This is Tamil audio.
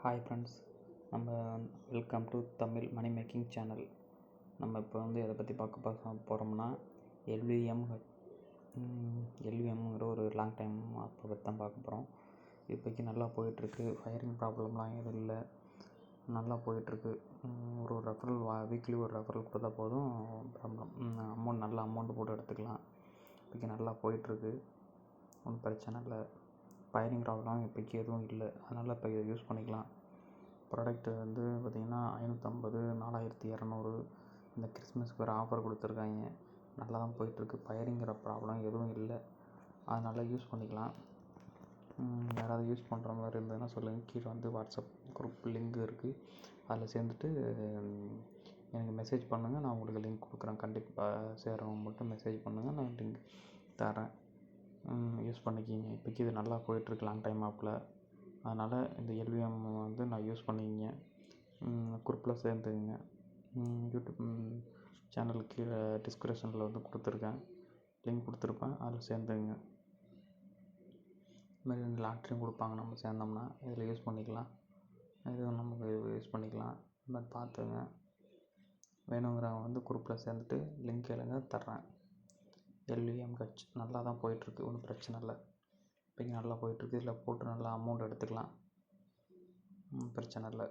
ஹாய் ஃப்ரெண்ட்ஸ், நம்ம welcome to Tamil money making channel. நம்ம இப்போ எதை பற்றி பார்க்க போகிறோம்னா எல்விஎம்ங்கிற ஒரு லாங் டைம் ஆப்பை பற்றி தான் பார்க்க போகிறோம். இப்போக்கி நல்லா போயிட்டுருக்கு. ஃபயரிங் ப்ராப்ளம்லாம் எதுவும் இல்லை, நல்லா போயிட்டுருக்கு. ஒரு ரெஃபரல் வீக்லி ஒரு ரெஃபரல் கொடுத்தா போதும், ப்ராப்ளம் நல்ல அமௌண்ட்டு போட்டு எடுத்துக்கலாம். இப்போக்கி நல்லா போயிட்டுருக்கு, ஒன்றும் பிரச்சனை இல்லை. ஃபயரிங் ப்ராப்ளம் இப்போக்கி எதுவும் இல்லை, அதனால் இப்போ இதை யூஸ் பண்ணிக்கலாம். ப்ராடக்ட்டு பார்த்திங்கன்னா 550, 4200. இந்த கிறிஸ்மஸ்க்கு ஒரு ஆஃபர் கொடுத்துருக்காங்க, நல்லா தான் போயிட்டுருக்கு. ஃபயரிங்கிற ப்ராப்ளம் எதுவும் இல்லை, அதனால் யூஸ் பண்ணிக்கலாம். யாராவது யூஸ் பண்ணுற மாதிரி இருந்ததுன்னா சொல்லுங்கள். கீழே வாட்ஸ்அப் குரூப் லிங்க் இருக்குது, அதில் சேர்ந்துட்டு எனக்கு மெசேஜ் பண்ணுங்கள். நான் உங்களுக்கு லிங்க் கொடுக்குறேன். கண்டிப்பாக சேர்றவங்க மட்டும் மெசேஜ் பண்ணுங்கள், நான் லிங்க் தரேன். யூஸ் பண்ணிக்கிங்க. இப்போக்கி இது நல்லா போயிட்டுருக்கு லாங் டைம் ஆப்பில். அதனால் இந்த எல்விஎம் நான் யூஸ் பண்ணிக்கிங்க. குரூப்பில் சேர்ந்துக்குங்க. யூடியூப் சேனலுக்கு கீழே டிஸ்கிரிப்ஷனில் கொடுத்துருக்கேன், லிங்க் கொடுத்துருப்பேன், அதில் சேர்ந்துக்குங்க. இதுமாதிரி இந்த லாட்ரியும் கொடுப்பாங்க, நம்ம சேர்ந்தோம்னா இதில் யூஸ் பண்ணிக்கலாம். இதுவும் நமக்கு யூஸ் பண்ணிக்கலாம். இந்த மாதிரி பார்த்துங்க. வேணுங்கிறவங்க குரூப்பில் சேர்ந்துட்டு லிங்க் கேளுங்க, தர்றேன். எல்விஎம் கட்ச் நல்லா தான் போயிட்டுருக்கு, ஒன்றும் பிரச்சனை இல்லை. இப்போக்கி நல்லா போயிட்டுருக்கு. இதில் போட்டு நல்லா அமௌண்ட் எடுத்துக்கலாம், பிரச்சனை இல்லை.